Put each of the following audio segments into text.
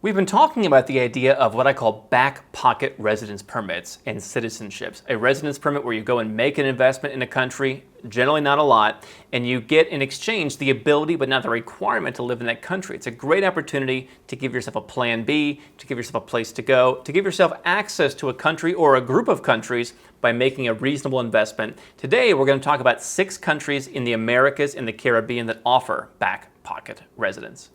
We've been talking about the idea of what I call back pocket residence permits and citizenships. A residence permit where you go and make an investment in a country, generally not a lot, and you get in exchange the ability but not the requirement to live in that country. It's a great opportunity to give yourself a plan B, to give yourself a place to go, to give yourself access to a country or a group of countries by making a reasonable investment. Today we're going to talk about 6 countries in the Americas and the Caribbean that offer back pocket residence.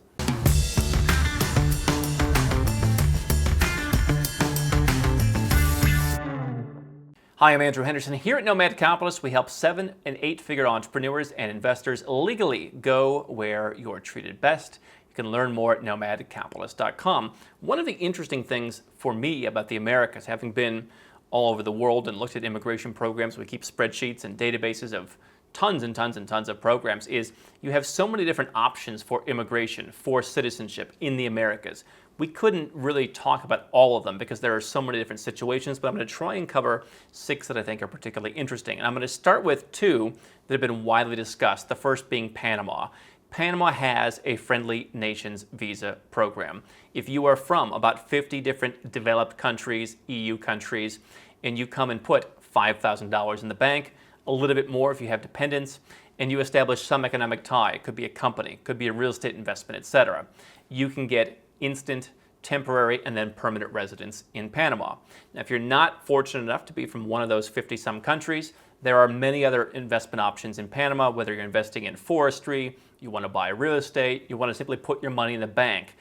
Hi, I'm Andrew Henderson. Here at Nomad Capitalist, we help 7- and 8-figure entrepreneurs and investors legally go where you're treated best. You can learn more at nomadcapitalist.com. One of the interesting things for me about the Americas, having been all over the world and looked at immigration programs, we keep spreadsheets and databases of tons and tons and tons of programs, is you have so many different options for immigration, for citizenship in the Americas. We couldn't really talk about all of them because there are so many different situations, but I'm going to try and cover 6 that I think are particularly interesting. And I'm going to start with 2 that have been widely discussed, the first being Panama. Panama has a friendly nations visa program. If you are from about 50 different developed countries, EU countries, and you come and put $5,000 in the bank, a little bit more if you have dependents, and you establish some economic tie, it could be a company, could be a real estate investment, etc., you can get instant, temporary, and then permanent residence in Panama. Now, if you're not fortunate enough to be from one of those 50-some countries, there are many other investment options in Panama, whether you're investing in forestry, you want to buy real estate, you want to simply put your money in the bank.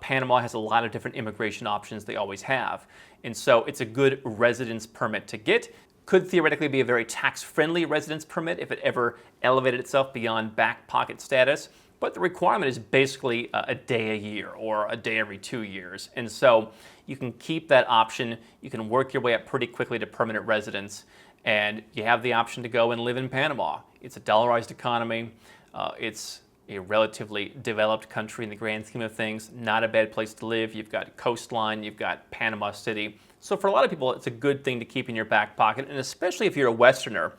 Panama has a lot of different immigration options, they always have. And so it's a good residence permit to get. Could theoretically be a very tax-friendly residence permit if it ever elevated itself beyond back pocket status. But the requirement is basically a day a year or a day every 2 years. And so you can keep that option. You can work your way up pretty quickly to permanent residence. And you have the option to go and live in Panama. It's a dollarized economy. It's a relatively developed country in the grand scheme of things. Not a bad place to live. You've got coastline. You've got Panama City. So for a lot of people, it's a good thing to keep in your back pocket. And especially if you're a Westerner,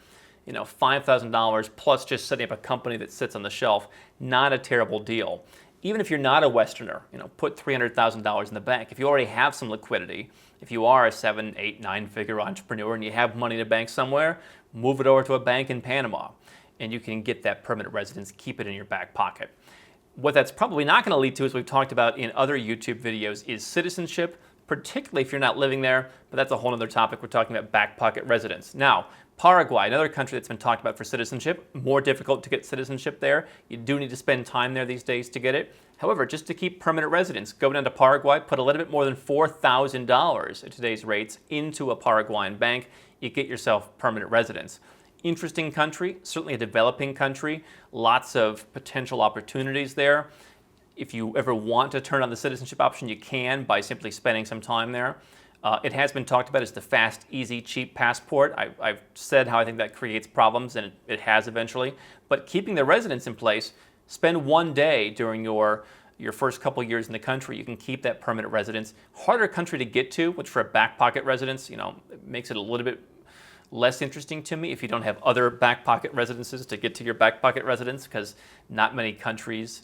$5,000 plus just setting up a company that sits on the shelf, not a terrible deal. Even if you're not a Westerner, put $300,000 in the bank. If you already have some liquidity, if you are a 7, 8, 9-figure entrepreneur and you have money in a bank somewhere, move it over to a bank in Panama and you can get that permanent residence, keep it in your back pocket. What that's probably not going to lead to, as we've talked about in other YouTube videos, is citizenship, particularly if you're not living there, but that's a whole other topic. We're talking about back pocket residence. Now, Paraguay, another country that's been talked about for citizenship, more difficult to get citizenship there. You do need to spend time there these days to get it. However, just to keep permanent residence, go down to Paraguay, put a little bit more than $4,000 at today's rates into a Paraguayan bank, you get yourself permanent residence. Interesting country, certainly a developing country, lots of potential opportunities there. If you ever want to turn on the citizenship option, you can by simply spending some time there. It has been talked about as the fast, easy, cheap passport. I've said how I think that creates problems, and it has eventually. But keeping the residence in place, spend one day during your first couple years in the country. You can keep that permanent residence. Harder country to get to, which for a back pocket residence, makes it a little bit less interesting to me if you don't have other back pocket residences to get to your back pocket residence, because not many countries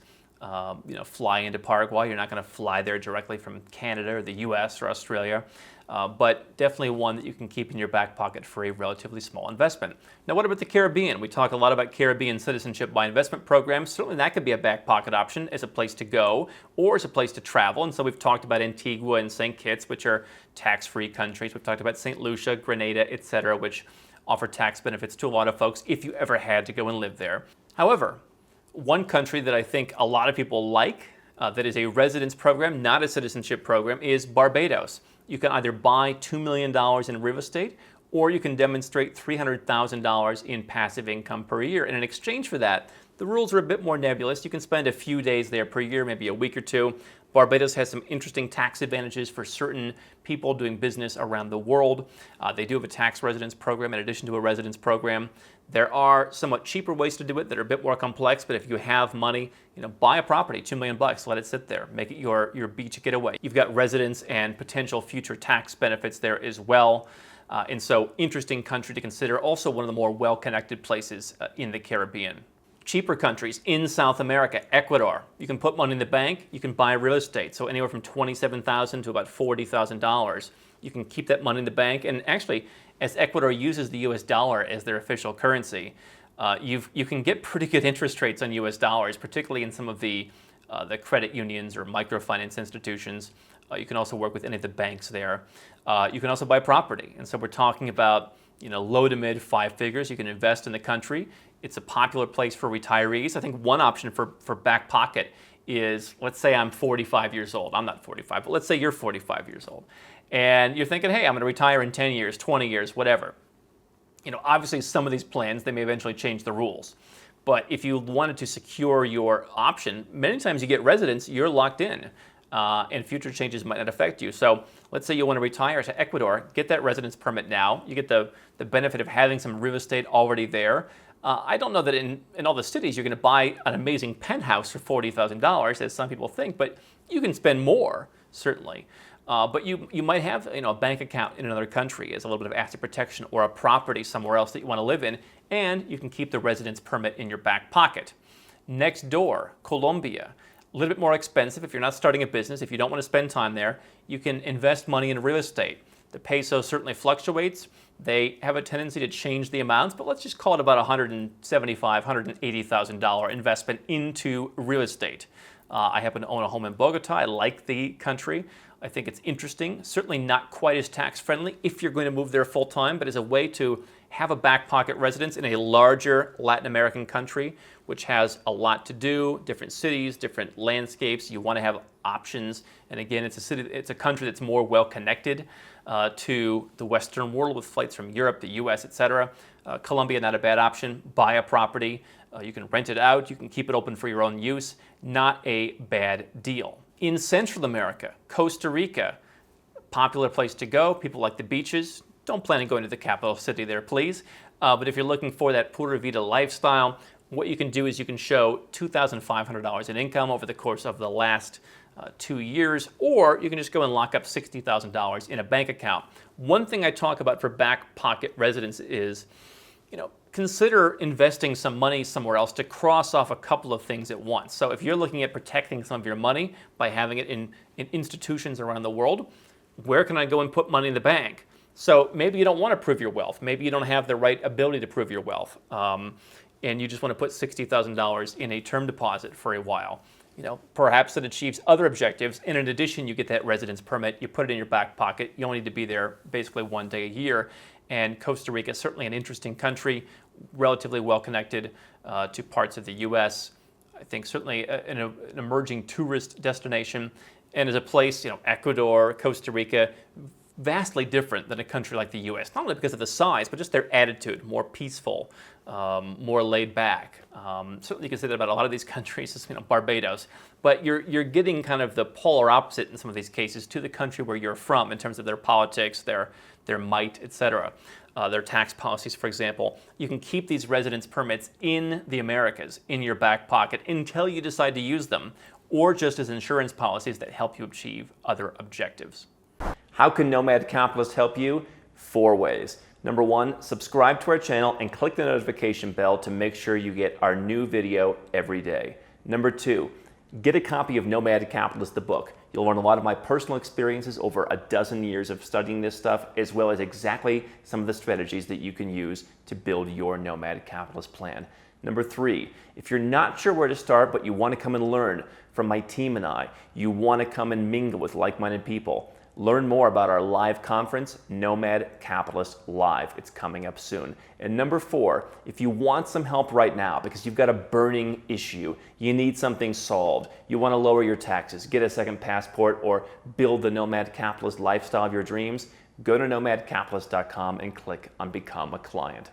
fly into Paraguay. You're not going to fly there directly from Canada or the US or Australia, but definitely one that you can keep in your back pocket for a relatively small investment. Now, what about the Caribbean? We talk a lot about Caribbean citizenship by investment programs. Certainly that could be a back pocket option as a place to go or as a place to travel. And so we've talked about Antigua and St. Kitts, which are tax-free countries. We've talked about St. Lucia, Grenada, etc., which offer tax benefits to a lot of folks if you ever had to go and live there. However, one country that I think a lot of people like, that is a residence program, not a citizenship program, is Barbados. You can either buy $2 million in real estate, or you can demonstrate $300,000 in passive income per year. And in exchange for that, the rules are a bit more nebulous. You can spend a few days there per year, maybe a week or two. Barbados has some interesting tax advantages for certain people doing business around the world. They do have a tax residence program in addition to a residence program. There are somewhat cheaper ways to do it that are a bit more complex, but if you have money, buy a property, $2 million, let it sit there, make it your beach getaway. You've got residence and potential future tax benefits there as well. And so interesting country to consider, also one of the more well-connected places in the Caribbean. cheaper countries in South America, Ecuador. You can put money in the bank, you can buy real estate. So anywhere from $27,000 to about $40,000. You can keep that money in the bank. And actually, as Ecuador uses the US dollar as their official currency, you can get pretty good interest rates on US dollars, particularly in some of the credit unions or microfinance institutions. You can also work with any of the banks there. You can also buy property. And so we're talking about low to mid 5 figures. You can invest in the country. It's a popular place for retirees. I think one option for back pocket is, let's say I'm 45 years old. I'm not 45, but let's say you're 45 years old. And you're thinking, hey, I'm going to retire in 10 years, 20 years, whatever. Obviously some of these plans, they may eventually change the rules. But if you wanted to secure your option, many times you get residence, you're locked in. And future changes might not affect you. So let's say you want to retire to Ecuador, get that residence permit now. You get the benefit of having some real estate already there. I don't know that in all the cities you're going to buy an amazing penthouse for $40,000, as some people think, but you can spend more, certainly. But you might have a bank account in another country as a little bit of asset protection, or a property somewhere else that you want to live in, and you can keep the residence permit in your back pocket. Next door, Colombia. A little bit more expensive if you're not starting a business. If you don't want to spend time there, you can invest money in real estate. The peso certainly fluctuates. They have a tendency to change the amounts, but let's just call it about $175,000, $180,000 investment into real estate. I happen to own a home in Bogota. I like the country. I think it's interesting. Certainly not quite as tax friendly if you're going to move there full time, but as a way to have a back pocket residence in a larger Latin American country, which has a lot to do, different cities, different landscapes. You want to have options. And again, it's a country that's more well connected to the Western world, with flights from Europe, the US, etc. Colombia, not a bad option. Buy a property. You can rent it out. You can keep it open for your own use. Not a bad deal. In Central America, Costa Rica, popular place to go. People like the beaches. Don't plan on going to the capital city there, please. But if you're looking for that Pura Vida lifestyle, what you can do is you can show $2,500 in income over the course of the last 2 years, or you can just go and lock up $60,000 in a bank account. One thing I talk about for back pocket residence is, consider investing some money somewhere else to cross off a couple of things at once. So if you're looking at protecting some of your money by having it in institutions around the world, where can I go and put money in the bank? So maybe you don't want to prove your wealth. Maybe you don't have the right ability to prove your wealth. And you just want to put $60,000 in a term deposit for a while. Perhaps it achieves other objectives. And in addition, you get that residence permit. You put it in your back pocket. You only need to be there basically 1 day a year. And Costa Rica is certainly an interesting country, relatively well connected to parts of the U.S. I think certainly an emerging tourist destination. And as a place, Ecuador, Costa Rica, vastly different than a country like the U.S. Not only because of the size, but just their attitude, more peaceful, more laid back. Certainly you can say that about a lot of these countries, Barbados. But you're getting kind of the polar opposite in some of these cases to the country where you're from in terms of their politics, their might, etc. Their tax policies, for example. You can keep these residence permits in the Americas in your back pocket until you decide to use them, or just as insurance policies that help you achieve other objectives. How can Nomad Capitalist help you? 4 ways. Number 1, subscribe to our channel and click the notification bell to make sure you get our new video every day. Number 2, get a copy of Nomad Capitalist, the book. You'll learn a lot of my personal experiences over a dozen years of studying this stuff, as well as exactly some of the strategies that you can use to build your Nomad Capitalist plan. Number 3, if you're not sure where to start, but you want to come and learn from my team and I, you want to come and mingle with like-minded people, learn more about our live conference, Nomad Capitalist Live. It's coming up soon. And number 4, if you want some help right now because you've got a burning issue, you need something solved, you want to lower your taxes, get a second passport, or build the Nomad Capitalist lifestyle of your dreams, go to nomadcapitalist.com and click on Become a Client.